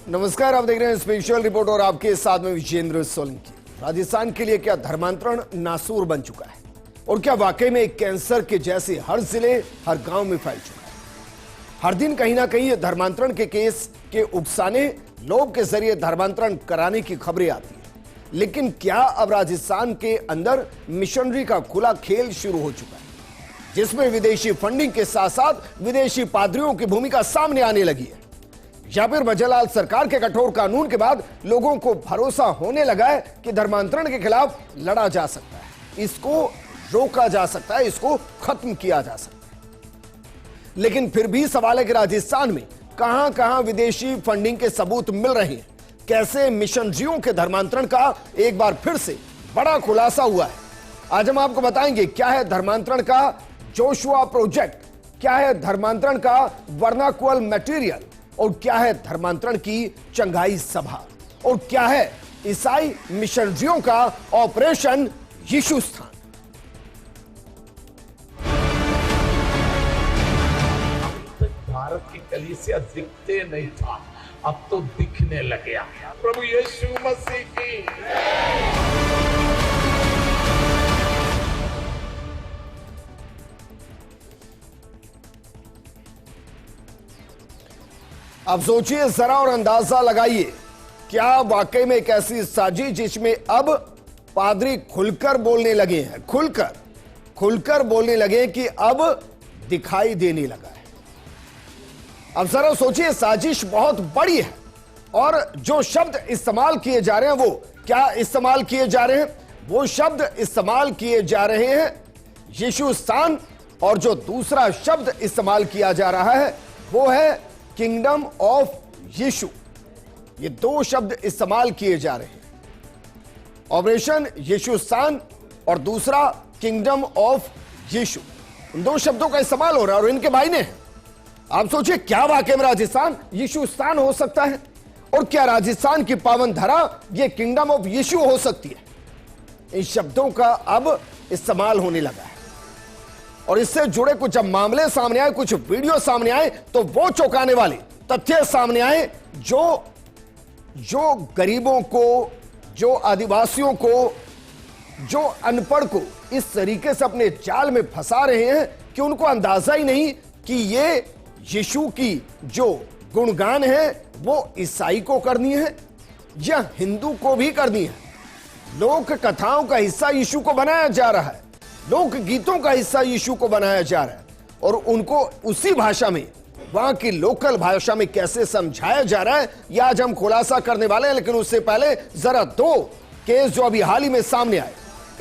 नमस्कार, आप देख रहे हैं स्पेशल रिपोर्ट और आपके साथ में विजेंद्र सोलंकी। राजस्थान के लिए क्या धर्मांतरण नासूर बन चुका है और क्या वाकई में एक कैंसर के जैसे हर जिले हर गांव में फैल चुका है। हर दिन कहीं ना कहीं धर्मांतरण के केस के उकसाने लोग के जरिए धर्मांतरण कराने की खबरें आती है, लेकिन क्या अब राजस्थान के अंदर मिशनरी का खुला खेल शुरू हो चुका है, जिसमें विदेशी फंडिंग के साथ साथ विदेशी पादरियों की भूमिका सामने आने लगी है, या फिर वजहलाल सरकार के कठोर कानून के बाद लोगों को भरोसा होने लगा है कि धर्मांतरण के खिलाफ लड़ा जा सकता है, इसको रोका जा सकता है, इसको खत्म किया जा सकता है। लेकिन फिर भी सवाल है कि राजस्थान में कहां कहां विदेशी फंडिंग के सबूत मिल रहे हैं, कैसे मिशनरियों के धर्मांतरण का एक बार फिर से बड़ा खुलासा हुआ है। आज हम आपको बताएंगे क्या है धर्मांतरण का जोशुआ प्रोजेक्ट, क्या है धर्मांतरण का वर्नाक्युलर मटेरियल, और क्या है धर्मांतरण की चंगाई सभा, और क्या है ईसाई मिशनरियों का ऑपरेशन यीशु स्थान। भारत की कलीसिया दिखते नहीं था, अब तो दिखने लगे। प्रभु यीशु मसीह की। अब सोचिए जरा और अंदाजा लगाइए, क्या वाकई में एक ऐसी साजिश जिसमें अब पादरी खुलकर बोलने लगे हैं, खुलकर बोलने लगे कि अब दिखाई देने लगा है। अब जरा सोचिए, साजिश बहुत बड़ी है और जो शब्द इस्तेमाल किए जा रहे हैं वो क्या इस्तेमाल किए जा रहे हैं? वो शब्द इस्तेमाल किए जा रहे हैं यीशु स्थान, और जो दूसरा शब्द इस्तेमाल किया जा रहा है वो है किंगडम ऑफ यीशु। ये दो शब्द इस्तेमाल किए जा रहे हैं, ऑपरेशन यीशु स्थान और दूसरा किंगडम ऑफ यीशु। इन दो शब्दों का इस्तेमाल हो रहा है और इनके मायने हैं। आप सोचिए, क्या वाकई में राजस्थान यीशु स्थान हो सकता है, और क्या राजस्थान की पावन धरा ये किंगडम ऑफ यीशु हो सकती है? इन शब्दों का अब इस्तेमाल होने लगा है और इससे जुड़े कुछ अब मामले सामने आए, कुछ वीडियो सामने आए, तो वो चौंकाने वाले तथ्य सामने आए जो गरीबों को, जो आदिवासियों को, जो अनपढ़ को इस तरीके से अपने जाल में फंसा रहे हैं कि उनको अंदाजा ही नहीं कि ये यीशु की जो गुणगान है वो ईसाई को करनी है या हिंदू को भी करनी है। लोक कथाओं का हिस्सा यीशु को बनाया जा रहा है, लोक गीतों का हिस्सा यीशु को बनाया जा रहा है, और उनको उसी भाषा में, वहां की लोकल भाषा में कैसे समझाया जा रहा है, यह आज हम खुलासा करने वाले हैं। लेकिन उससे पहले जरा दो केस जो अभी हाल ही में सामने आए।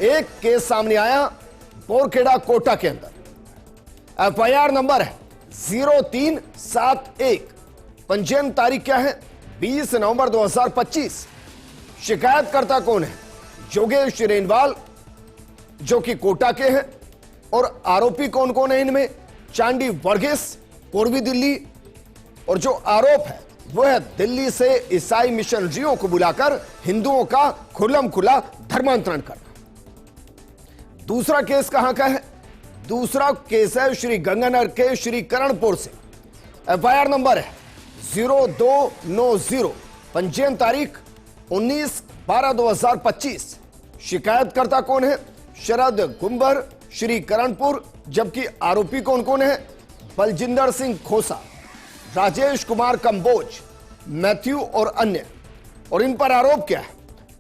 एक केस सामने आया बोरखेड़ा कोटा के अंदर, एफआईआर नंबर है 0371, पंजीयन तारीख क्या है 20 नवंबर 2025। शिकायतकर्ता कौन है? योगेश रेनवाल, जो कि कोटा के हैं, और आरोपी कौन कौन है इनमें? चांडी वर्गीस, पूर्वी दिल्ली, और जो आरोप है वो है दिल्ली से ईसाई मिशनरियों को बुलाकर हिंदुओं का खुल्लम खुला धर्मांतरण करना। दूसरा केस कहां का है? दूसरा केस है श्री गंगानगर के श्री करणपुर से, एफआईआर नंबर है 0290, पंजीयन तारीख 19/12/2025। शिकायतकर्ता कौन है? शरद गुंबर, श्री करणपुर, जबकि आरोपी कौन कौन है? बलजिंदर सिंह खोसा, राजेश कुमार कंबोज, मैथ्यू और अन्य। और इन पर आरोप क्या है?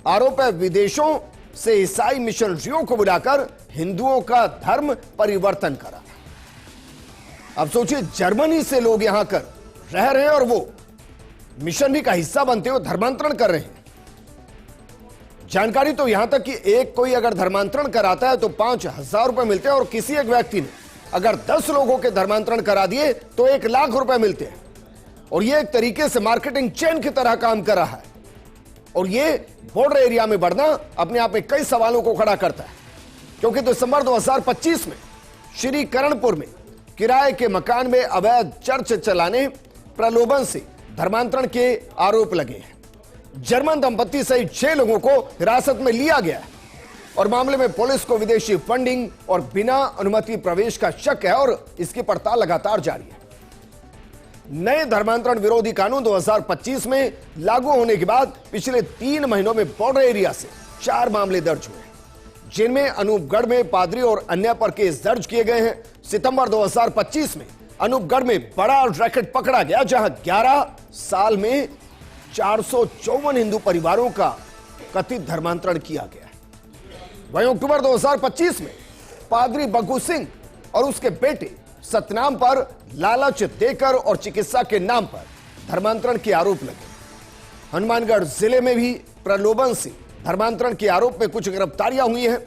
आरोप है विदेशों से ईसाई मिशनरियों को बुलाकर हिंदुओं का धर्म परिवर्तन करा। अब सोचिए, जर्मनी से लोग यहां कर रह रहे हैं और वो मिशनरी का हिस्सा बनते हुए धर्मांतरण कर रहे हैं। जानकारी तो यहां तक कि एक कोई अगर धर्मांतरण कराता है तो 5,000 रुपए मिलते हैं, और किसी एक व्यक्ति ने अगर 10 लोगों के धर्मांतरण करा दिए तो 1 लाख रुपए मिलते हैं। और यह एक तरीके से मार्केटिंग चेन की तरह काम कर रहा है, और यह बॉर्डर एरिया में बढ़ना अपने आप में कई सवालों को खड़ा करता है, क्योंकि दिसंबर 2025 में श्री करणपुर में किराए के मकान में अवैध चर्च चलाने, प्रलोभन से धर्मांतरण के आरोप लगे हैं। जर्मन दंपत्ति सहित 6 लोगों को हिरासत में लिया गया है और मामले में पुलिस को विदेशी फंडिंग और बिना अनुमति प्रवेश का शक है और इसकी पड़ताल लगातार जारी है। नए धर्मांतरण विरोधी कानून 2025 में लागू होने के बाद पिछले 3 महीनों में बॉर्डर एरिया से 4 मामले दर्ज हुए, जिनमें अनूपगढ़ में पादरी और अन्य पर केस दर्ज किए गए हैं। सितंबर 2025 में अनूपगढ़ में बड़ा रैकेट पकड़ा गया, जहां 11 साल में 454 हिंदू परिवारों का कथित धर्मांतरण किया गया है। वहीं अक्टूबर 2025 में पादरी बग्गू सिंह और उसके बेटे सतनाम पर लालच देकर और चिकित्सा के नाम पर धर्मांतरण के आरोप लगे। हनुमानगढ़ जिले में भी प्रलोभन से धर्मांतरण के आरोप में कुछ गिरफ्तारियां हुई हैं।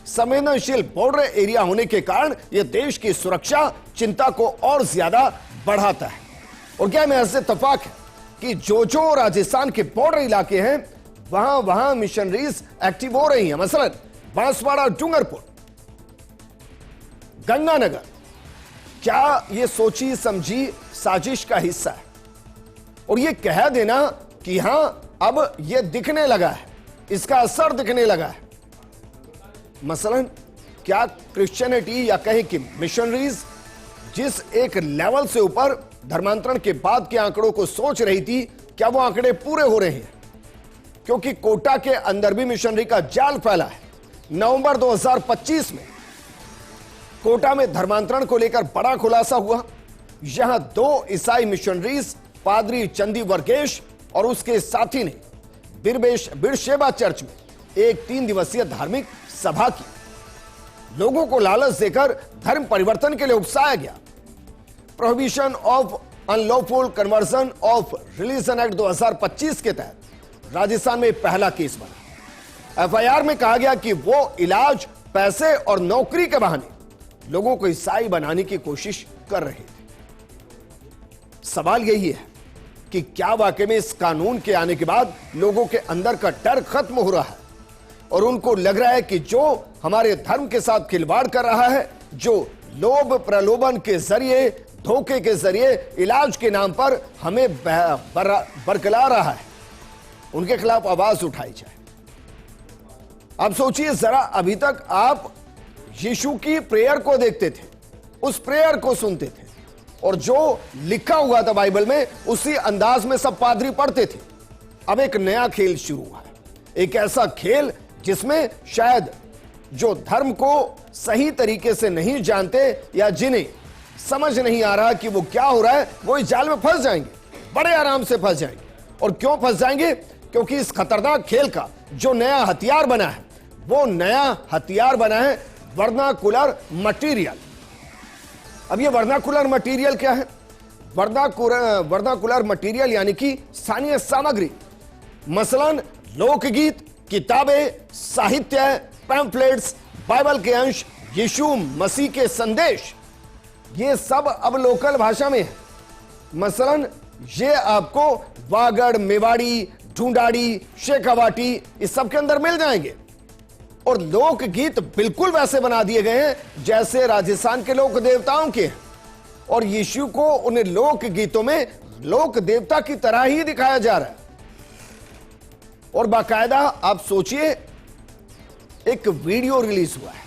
संवेदनशील बॉर्डर एरिया होने के कारण यह देश की सुरक्षा चिंता को और ज्यादा बढ़ाता है। और क्या में ऐसे इत्तेफाक है कि जो राजस्थान के बॉर्डर इलाके हैं, वहां मिशनरीज एक्टिव हो रही हैं। मसलन बांसवाड़ा, डूंगरपुर, गंगानगर। क्या यह सोची समझी साजिश का हिस्सा है? और यह कह देना कि हां अब यह दिखने लगा है, इसका असर दिखने लगा है। मसलन क्या क्रिश्चियनिटी या कहें कि मिशनरीज जिस एक लेवल से ऊपर धर्मांतरण के बाद के आंकड़ों को सोच रही थी, क्या वो आंकड़े पूरे हो रहे हैं? क्योंकि कोटा के अंदर भी मिशनरी का जाल फैला है। नवंबर 2025 में कोटा में धर्मांतरण को लेकर बड़ा खुलासा हुआ। यहां 2 ईसाई मिशनरीज पादरी चंदी वर्गेश और उसके साथी ने बिरशेबा चर्च में एक 3 दिवसीय धार्मिक सभा की। लोगों को लालच देकर धर्म परिवर्तन के लिए उकसाया गया। Prohibition of unlawful conversion of religion act 2025 के तहत राजस्थान में पहला केस बना। एफआईआर में कहा गया कि वो इलाज, पैसे और नौकरी के बहाने लोगों को ईसाई बनाने की कोशिश कर रहे थे। सवाल यही है कि क्या वाकई में इस कानून के आने के बाद लोगों के अंदर का डर खत्म हो रहा है और उनको लग रहा है कि जो हमारे धर्म के साथ खिलवाड़ कर रहा है, जो लोभ प्रलोभन के जरिए, धोखे के जरिए, इलाज के नाम पर हमें बरकला रहा है, उनके खिलाफ आवाज उठाई जाए। अब सोचिए जरा, अभी तक आप यीशु की प्रेयर को देखते थे, उस प्रेयर को सुनते थे और जो लिखा हुआ था बाइबल में उसी अंदाज में सब पादरी पढ़ते थे। अब एक नया खेल शुरू हुआ है, एक ऐसा खेल जिसमें शायद जो धर्म को सही तरीके से नहीं जानते या जिन्हें समझ नहीं आ रहा कि वो क्या हो रहा है, वो इस जाल में फंस जाएंगे, बड़े आराम से फंस जाएंगे। और क्यों फंस जाएंगे? क्योंकि इस खतरनाक खेल का जो नया हथियार बना है, वो नया हथियार बना है वर्नाकुलर मटीरियल। अब ये वर्नाकुलर मटीरियल क्या है? वर्नाकुलर मटीरियल यानी कि स्थानीय सामग्री। मसलन लोकगीत, किताबें, साहित्य, पैम्फलेट्स, बाइबल के अंश, यीशु मसीह के संदेश, ये सब अब लोकल भाषा में है। मसलन ये आपको वागड़, मेवाड़ी, ढूंढाड़ी, शेखावाटी इस सब के अंदर मिल जाएंगे। और लोकगीत बिल्कुल वैसे बना दिए गए हैं जैसे राजस्थान के लोक देवताओं के हैं, और यीशु को उन लोक गीतों में लोक देवता की तरह ही दिखाया जा रहा है। और बाकायदा आप सोचिए, एक वीडियो रिलीज हुआ है,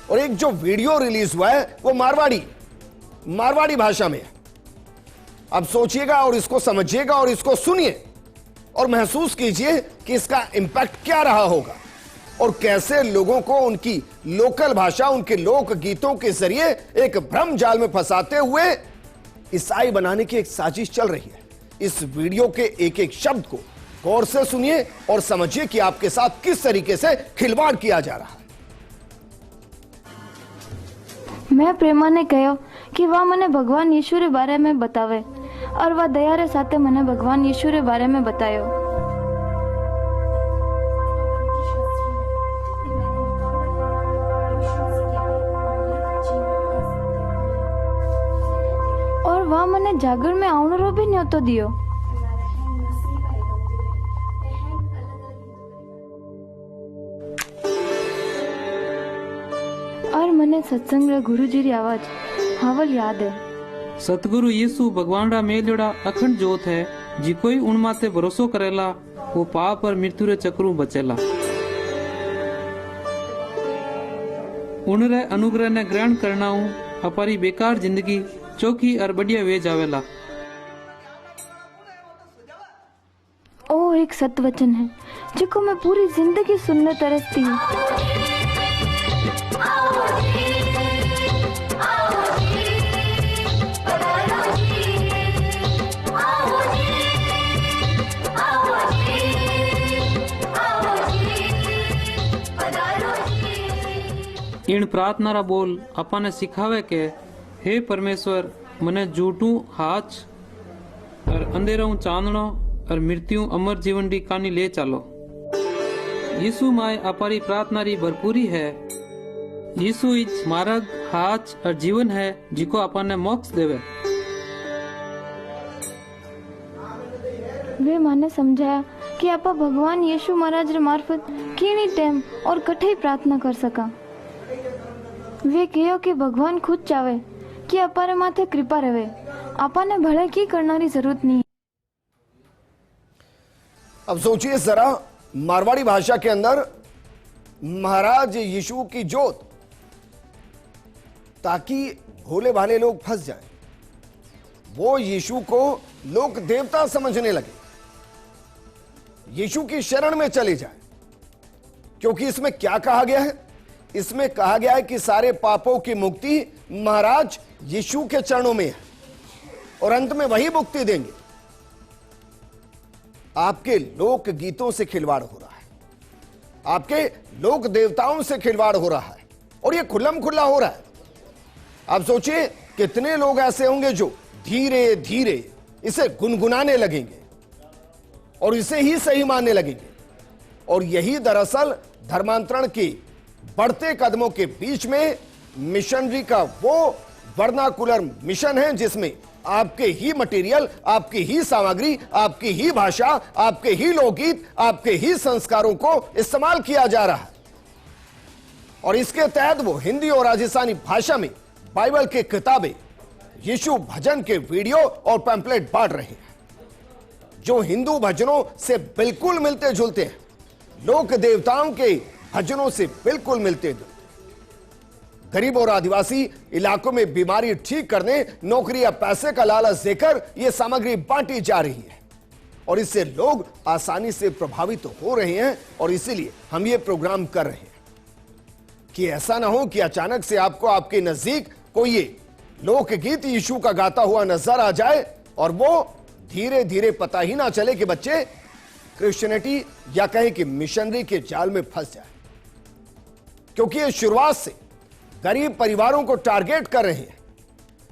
और एक जो वीडियो रिलीज हुआ है वो मारवाड़ी भाषा में है। अब सोचिएगा और इसको समझिएगा और इसको सुनिए और महसूस कीजिए कि इसका इंपैक्ट क्या रहा होगा और कैसे लोगों को उनकी लोकल भाषा, उनके लोक गीतों के जरिए एक भ्रम जाल में फंसाते हुए ईसाई बनाने की एक साजिश चल रही है। इस वीडियो के एक एक शब्द को गौर से सुनिए और समझिए कि आपके साथ किस तरीके से खिलवाड़ किया जा रहा है। मैं प्रेमा ने कहो कि वह मने भगवान यीशु रे बारे में बतावे और वह दया रे साथे मने भगवान यीशु रे बारे में बतायो। और वह मने जागर में आवनो भी न्योतो दियो। और मने सत्संग रे गुरुजी री आवाज हावल याद है। सतगुरु यीशु भगवान रा मेलड़ा अखंड जोत है, जी कोई उन माते भरोसो करेला वो पाप और मृत्यु रे चक्रों बचेला। उन रे अनुग्रह ने ग्रहण करना हूँ, हमारी बेकार जिंदगी चोखी और बढ़िया वेज आवेला। ओ एक सतवचन है जिको मैं पूरी जिंदगी सुनने तरसती हूँ। इन प्रार्थना रा बोल अपाने सिखावे के हे परमेश्वर मने झूठू हाच और अंधेरों चांदनो और मृत्यु अमर जीवन री कानी ले चालो। यीशु माय अपारी प्रार्थना री भरपूरी है। यीशु इच मार्ग हाच और जीवन है जिको अपाने मोक्ष देवे। वे माने समझाया कि आपा भगवान यीशु महाराज रे मार्फत कीनी टेम और कठे प्रार्थना कर सका। वे कहो कि भगवान खुद चाहे कि अपारे माथे कृपा रहे, आपा ने भले की करना री जरूरत नहीं। अब सोचिए जरा, मारवाड़ी भाषा के अंदर महाराज यीशु की जोत, ताकि भोले भाले लोग फंस जाएं, वो यीशु को लोक देवता समझने लगे, यीशु की शरण में चले जाएं। क्योंकि इसमें क्या कहा गया है? इसमें कहा गया है कि सारे पापों की मुक्ति महाराज यीशु के चरणों में है और अंत में वही मुक्ति देंगे। आपके लोक गीतों से खिलवाड़ हो रहा है, आपके लोक देवताओं से खिलवाड़ हो रहा है और यह खुल्लम खुल्ला हो रहा है। आप सोचिए कितने लोग ऐसे होंगे जो धीरे धीरे इसे गुनगुनाने लगेंगे और इसे ही सही मानने लगेंगे। और यही दरअसल धर्मांतरण के बढ़ते कदमों के बीच में मिशनरी का वो वर्नाकुलर मिशन है, जिसमें आपके ही मटेरियल, आपकी ही सामग्री, आपकी ही भाषा, आपके ही लोकगीत, आपके ही संस्कारों को इस्तेमाल किया जा रहा है। और इसके तहत वो हिंदी और राजस्थानी भाषा में बाइबल के किताबें, यीशु भजन के वीडियो और पैम्पलेट बांट रहे हैं, जो हिंदू भजनों से बिल्कुल मिलते जुलते हैं, लोक देवताओं के भजनों से बिल्कुल मिलते जुलते। गरीब और आदिवासी इलाकों में बीमारी ठीक करने, नौकरी या पैसे का लालच देकर यह सामग्री बांटी जा रही है और इससे लोग आसानी से प्रभावित हो रहे हैं। और इसीलिए हम ये प्रोग्राम कर रहे हैं कि ऐसा ना हो कि अचानक से आपको आपके नजदीक कोई ये लोकगीत यीशु का गाता हुआ नजर आ जाए और वो धीरे धीरे पता ही ना चले कि बच्चे क्रिश्चियनिटी या कहें कि मिशनरी के जाल में फंस जाए। क्योंकि ये शुरुआत से गरीब परिवारों को टारगेट कर रहे हैं,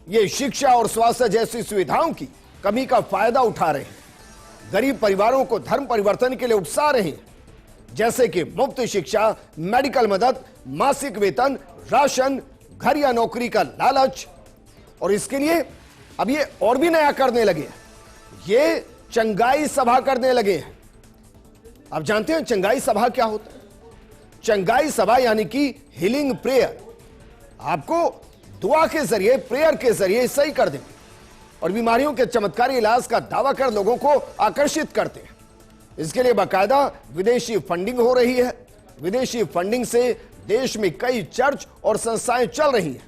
ये शिक्षा और स्वास्थ्य जैसी सुविधाओं की कमी का फायदा उठा रहे हैं, गरीब परिवारों को धर्म परिवर्तन के लिए उकसा रहे हैं, जैसे कि मुफ्त शिक्षा, मेडिकल मदद, मासिक वेतन, राशन, घर या नौकरी का लालच। और इसके लिए अब ये और भी नया करने लगे हैं, ये चंगाई सभा करने लगे हैं। आप जानते हैं चंगाई सभा क्या होता है? चंगाई सभा यानी कि हीलिंग प्रेयर, आपको दुआ के जरिए, प्रेयर के जरिए सही कर देंगे और बीमारियों के चमत्कारी इलाज का दावा कर लोगों को आकर्षित करते हैं। इसके लिए बाकायदा विदेशी फंडिंग हो रही है। विदेशी फंडिंग से देश में कई चर्च और संस्थाएं चल रही हैं।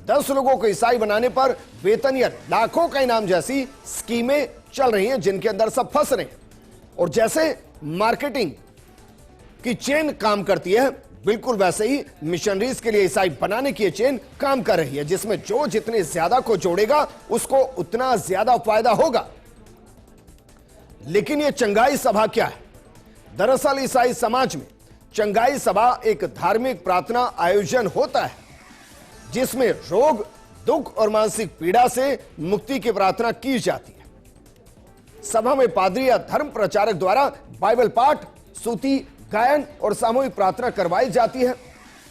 10 लोगों को ईसाई बनाने पर वेतन या लाखों का इनाम जैसी स्कीमें चल रही हैं, जिनके अंदर सब फंस रहे हैं। और जैसे मार्केटिंग की चेन काम करती है, बिल्कुल वैसे ही मिशनरीज के लिए ईसाई बनाने की चेन काम कर रही है, जिसमें जो जितने ज्यादा को जोड़ेगा उसको उतना ज्यादा फायदा होगा। लेकिन यह चंगाई सभा क्या है? दरअसल ईसाई समाज में चंगाई सभा एक धार्मिक प्रार्थना आयोजन होता है, जिसमें रोग, दुख और मानसिक पीड़ा से मुक्ति की प्रार्थना की जाती है। सभा में पादरी या धर्म प्रचारक द्वारा बाइबल पाठ, स्तुति, गायन और सामूहिक प्रार्थना करवाई जाती है।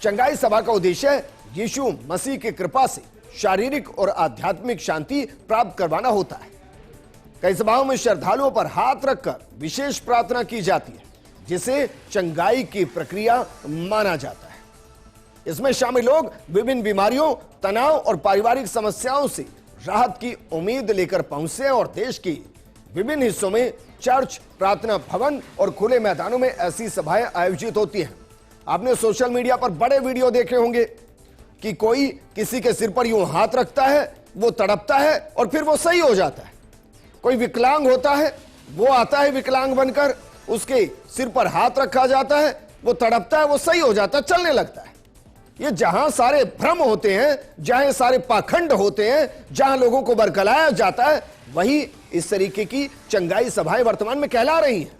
चंगाई सभा का उद्देश्य यीशु मसीह की कृपा से शारीरिक और आध्यात्मिक शांति प्राप्त करवाना होता है। कई सभाओं में श्रद्धालुओं पर हाथ रखकर विशेष प्रार्थना की जाती है, जिसे चंगाई की प्रक्रिया माना जाता है। इसमें शामिल लोग विभिन्न बीमारियों, तनाव और पारिवारिक समस्याओं से राहत की उम्मीद लेकर पहुंचते हैं और देश की विभिन्न हिस्सों में चर्च, प्रार्थना भवन और खुले मैदानों में ऐसी सभाएं आयोजित होती हैं। आपने सोशल मीडिया पर बड़े वीडियो देखे होंगे कि कोई किसी के सिर पर यूं हाथ रखता है वो तड़पता है और फिर वो सही हो जाता है। कोई विकलांग होता है, वो आता है विकलांग बनकर, उसके सिर पर हाथ रखा जाता है, वो तड़पता है, वो सही हो जाता है, चलने लगता है। ये जहां सारे भ्रम होते हैं, जहां सारे पाखंड होते हैं, जहां लोगों को बरगलाया जाता है, वही इस तरीके की चंगाई सभाएं वर्तमान में कहला रही हैं।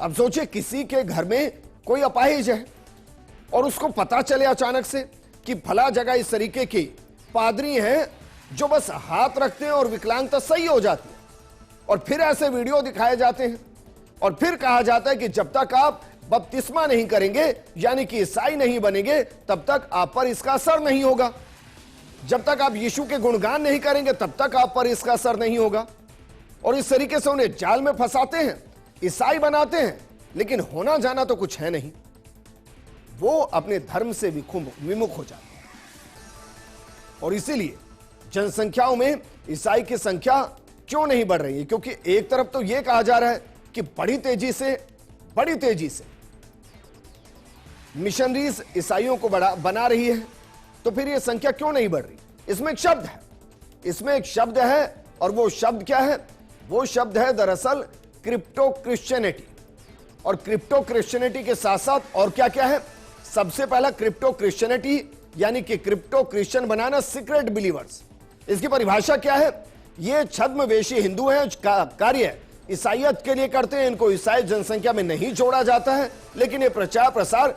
अब सोचिए किसी के घर में कोई अपाहिज है और उसको पता चले अचानक से कि फला जगह इस तरीके के पादरी हैं जो बस हाथ रखते हैं और विकलांगता सही हो जाती है, और फिर ऐसे वीडियो दिखाए जाते हैं और फिर कहा जाता है कि जब तक आप बपतिस्मा नहीं करेंगे, यानी कि ईसाई नहीं बनेंगे, तब तक आप पर इसका असर नहीं होगा। जब तक आप यीशु के गुणगान नहीं करेंगे, तब तक आप पर इसका असर नहीं होगा। और इस तरीके से उन्हें जाल में फंसाते हैं, ईसाई बनाते हैं, लेकिन होना जाना तो कुछ है नहीं। वो अपने धर्म से विमुख हो जाते हैं। और इसीलिए जनसंख्याओं में ईसाई की संख्या क्यों नहीं बढ़ रही है? क्योंकि एक तरफ तो यह कहा जा रहा है कि बड़ी तेजी से मिशनरीज ईसाइयों को बना रही है, तो फिर यह संख्या क्यों नहीं बढ़ रही? इसमें एक शब्द है, और वो शब्द क्या है? वो शब्द है दरअसल क्रिप्टो क्रिश्चियनिटी। और क्रिप्टो क्रिश्चियनिटी के साथ साथ और क्या क्या है? सबसे पहला क्रिप्टो क्रिश्चियनिटी यानी कि क्रिप्टो क्रिश्चियन बनाना, सीक्रेट बिलीवर्स। इसकी परिभाषा क्या है? ये छद्मवेशी हिंदू हैं, कार्य ईसाइयत के लिए करते हैं, इनको ईसाई जनसंख्या में नहीं जोड़ा जाता है, लेकिन ये प्रचार प्रसार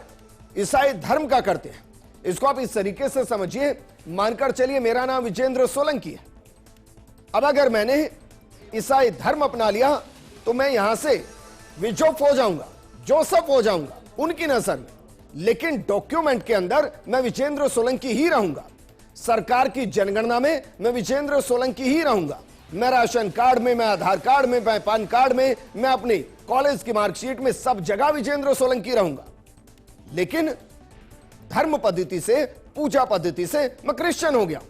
ईसाई धर्म का करते हैं। इसको आप इस तरीके से समझिए, मानकर चलिए मेरा नाम विजेंद्र सोलंकी है। अब अगर मैंने ईसाई धर्म अपना लिया तो मैं यहां से जोसेफ हो जाऊंगा उनकी नजर में, लेकिन डॉक्यूमेंट के अंदर मैं विजेंद्र सोलंकी ही रहूंगा। सरकार की जनगणना में मैं विजेंद्र सोलंकी ही रहूंगा। मैं राशन कार्ड में, मैं आधार कार्ड में, मैं पान कार्ड में, मैं अपने कॉलेज की मार्कशीट में, सब जगह विजेंद्र सोलंकी रहूंगा। लेकिन धर्म पद्धति से, पूजा पद्धति से मैं क्रिश्चियन हो गया।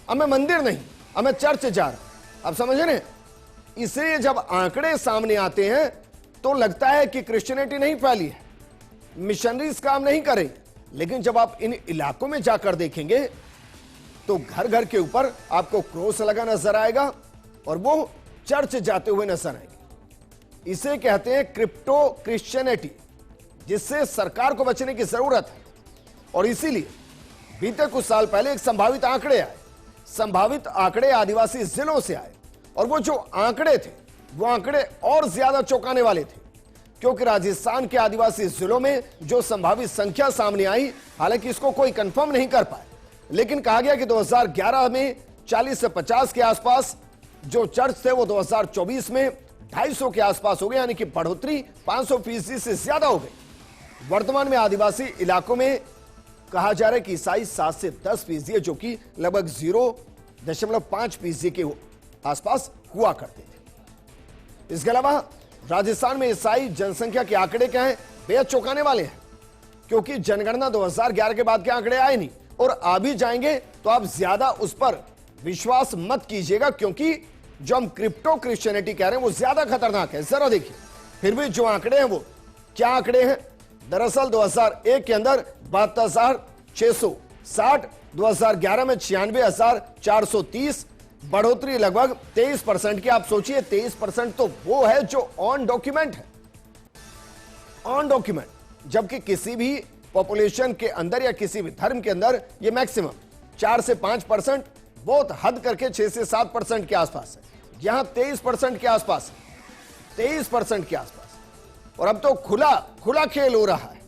अब मैं मंदिर नहीं, अब मैं चर्च जा रहा। अब समझ रहे हैं? इसलिए जब आंकड़े सामने आते हैं तो लगता है कि क्रिश्चियनिटी नहीं फैली है, मिशनरीज काम नहीं करें। लेकिन जब आप इन इलाकों में जाकर देखेंगे तो घर घर के ऊपर आपको क्रॉस लगा नजर आएगा और वो चर्च जाते हुए नजर आएंगे। इसे कहते हैं क्रिप्टो क्रिश्चियनिटी, जिससे सरकार को बचने की जरूरत है। और इसीलिए बीते कुछ साल पहले एक संभावित आंकड़े आदिवासी जिलों से आए, और वो जो आंकड़े थे वो आंकड़े और ज्यादा चौंकाने वाले थे, क्योंकि राजस्थान के आदिवासी जिलों में जो संभावित संख्या सामने आई, हालांकि इसको कोई कंफर्म नहीं कर पाए, लेकिन कहा गया कि 2011 में 40 से 50 के आसपास जो चर्च थे वो 2024 में 250 के आसपास हो गए, यानी कि बढ़ोतरी 500% से ज्यादा हो गई। वर्तमान में आदिवासी इलाकों में कहा जा रहा है कि ईसाई 7 से 10% है, जो कि लगभग 0.5% के आसपास हुआ करते थे। इसके अलावा राजस्थान में ईसाई जनसंख्या के आंकड़े क्या हैं? बेहद चौंकाने वाले हैं, क्योंकि जनगणना 2011 के बाद के आंकड़े आए नहीं, और आ भी जाएंगे तो आप ज्यादा उस पर विश्वास मत कीजिएगा, क्योंकि जो हम क्रिप्टो क्रिश्चियनिटी कह रहे हैं वो ज्यादा खतरनाक है। जरा देखिए, फिर भी जो आंकड़े हैं वो क्या आंकड़े हैं? दरअसल 2001 के अंदर 72,660, 2011 में 96,430, बढ़ोतरी लगभग 23% की। आप सोचिए 23% तो वो है जो ऑन डॉक्यूमेंट है, ऑन डॉक्यूमेंट, जबकि किसी भी पॉपुलेशन के अंदर या किसी भी धर्म के अंदर ये मैक्सिमम 4 से 5%, बहुत हद करके 6 से 7% के आसपास है। यहां 23% के आसपास है, 23% के आसपास। और अब तो खुला खेल हो रहा है।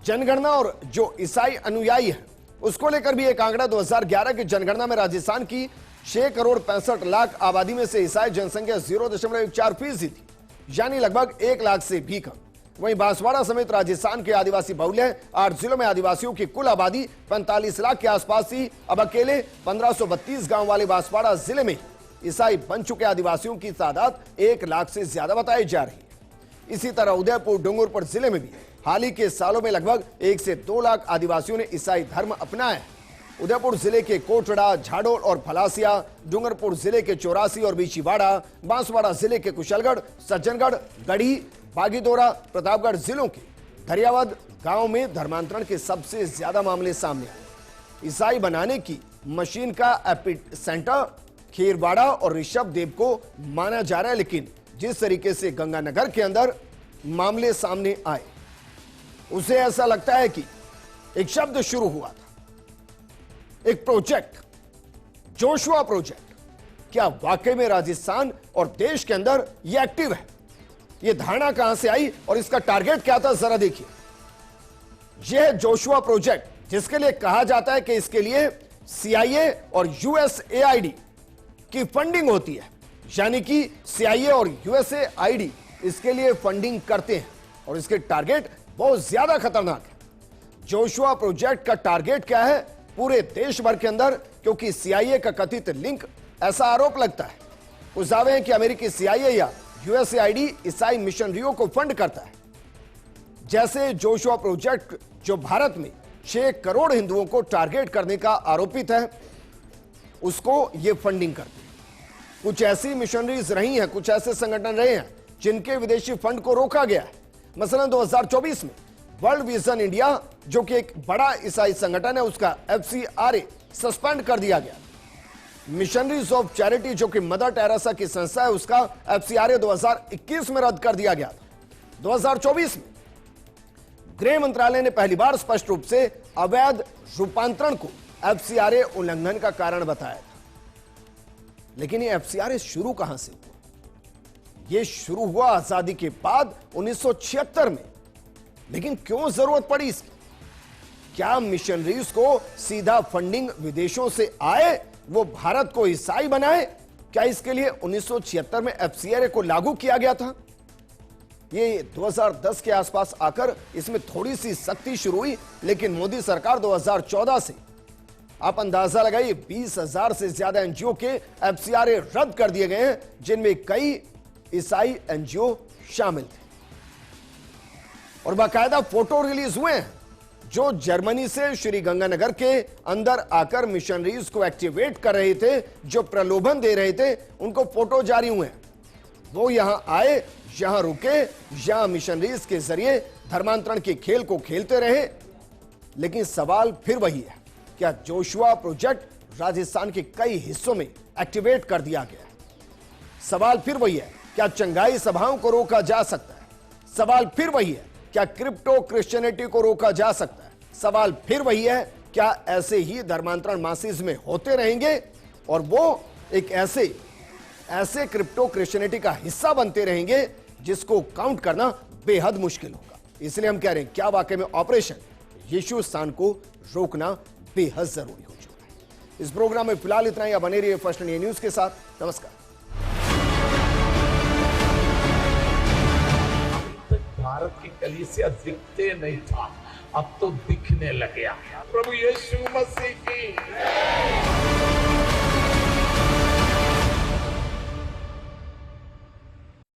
जनगणना और जो ईसाई अनुयायी है उसको लेकर भी एक आंकड़ा 2011 की जनगणना में राजस्थान की 6,65,00,000 आबादी में से ईसाई जनसंख्या 0.14% थी, यानी लगभग 1 लाख से भी कम। वहीं बांसवाड़ा समेत राजस्थान के आदिवासी बहुल्य 8 जिलों में आदिवासियों की कुल आबादी 45 लाख के आसपास थी। अब अकेले 1532 गांव वाले बांसवाड़ा जिले में ईसाई बन चुके आदिवासियों की तादाद 1 लाख से ज्यादा बताई जा रही है। इसी तरह उदयपुर डूंगरपुर जिले में भी हाल ही के सालों में लगभग 1 से 2 लाख आदिवासियों ने ईसाई धर्म अपनाया है। उदयपुर जिले के कोटड़ा, झाडोल और फलासिया, डूंगरपुर जिले के 84 और बीचीवाड़ा, बांसवाड़ा जिले के कुशलगढ़, सज्जनगढ़, गढ़ी, बागीदोरा, प्रतापगढ़ जिलों के दरियावद गांव में धर्मांतरण के सबसे ज्यादा मामले सामने आए। ईसाई बनाने की मशीन का एपिसेंटर खीरवाड़ा और ऋषभदेव को माना जा रहा है, लेकिन जिस तरीके से गंगानगर के अंदर मामले सामने आए उसे ऐसा लगता है कि एक शब्द शुरू हुआ था, एक प्रोजेक्ट, जोशुआ प्रोजेक्ट। क्या वाकई में राजस्थान और देश के अंदर यह एक्टिव है? यह धारणा कहां से आई और इसका टारगेट क्या था, जरा देखिए। यह जोशुआ प्रोजेक्ट जिसके लिए कहा जाता है कि इसके लिए CIA और USAID की फंडिंग होती है, यानी कि CIA और USAID इसके लिए फंडिंग करते हैं और इसके टारगेट बहुत ज्यादा खतरनाक है। जोशुआ प्रोजेक्ट का टारगेट क्या है पूरे देश भर के अंदर, क्योंकि CIA का कथित लिंक, ऐसा आरोप लगता है, कुछ दावे हैं कि अमेरिकी CIA या USAID ईसाई मिशनरियों को फंड करता है। जैसे जोशुआ प्रोजेक्ट जो भारत में 6 करोड़ हिंदुओं को टारगेट करने का आरोपित है, उसको यह फंडिंग करती है। कुछ ऐसी मिशनरीज रही हैं, कुछ ऐसे संगठन रहे हैं जिनके विदेशी फंड को रोका गया है। मसलन 2024 में वर्ल्ड विजन इंडिया जो कि एक बड़ा ईसाई संगठन है, उसका FCRA सस्पेंड कर दिया गया। मिशनरीज ऑफ चैरिटी जो कि मदर टेरेसा की संस्था है, उसका FCRA 2021 में रद्द कर दिया गया था। 2024 में गृह मंत्रालय ने पहली बार स्पष्ट रूप से अवैध रूपांतरण को FCRA उल्लंघन का कारण बताया था। लेकिन ये FCRA शुरू कहां से हुआ? यह शुरू हुआ आजादी के बाद 1976 में। लेकिन क्यों जरूरत पड़ी इसकी? क्या मिशनरीज को सीधा फंडिंग विदेशों से आए, वो भारत को ईसाई बनाए? क्या इसके लिए 1976 में FCRA को लागू किया गया था? ये 2010 के आसपास आकर इसमें थोड़ी सी सख्ती शुरू हुई, लेकिन मोदी सरकार 2014 से आप अंदाजा लगाइए 20,000 से ज्यादा NGO के FCRA रद्द कर दिए गए हैं, जिनमें कई ईसाई NGO शामिल थे। और बाकायदा फोटो रिलीज हुए हैं जो जर्मनी से श्री गंगानगर के अंदर आकर मिशनरीज को एक्टिवेट कर रहे थे, जो प्रलोभन दे रहे थे, उनको फोटो जारी हुए हैं। वो यहां आए, यहां रुके, यहां मिशनरीज के जरिए धर्मांतरण के खेल को खेलते रहे। लेकिन सवाल फिर वही है, क्या जोशुआ प्रोजेक्ट राजस्थान के कई हिस्सों में एक्टिवेट कर दिया गया है? सवाल फिर वही है, क्या चंगाई सभाओं को रोका जा सकता है? सवाल फिर वही है, क्या क्रिप्टो क्रिश्चियनिटी को रोका जा सकता है? सवाल फिर वही है, क्या ऐसे ही धर्मांतरण मासिस में होते रहेंगे और वो एक ऐसे क्रिप्टो क्रिश्चियनिटी का हिस्सा बनते रहेंगे जिसको काउंट करना बेहद मुश्किल होगा? इसलिए हम कह रहे हैं, क्या वाकई में ऑपरेशन यीशु स्थान को रोकना बेहद जरूरी हो चुका है? इस प्रोग्राम में फिलहाल इतना ही। बने रहिए फर्स्ट इंडिया न्यूज के साथ। नमस्कार। भारत की कलीसिया दिखते नहीं था, अब तो दिखने लग गया। प्रभु यीशु मसीह की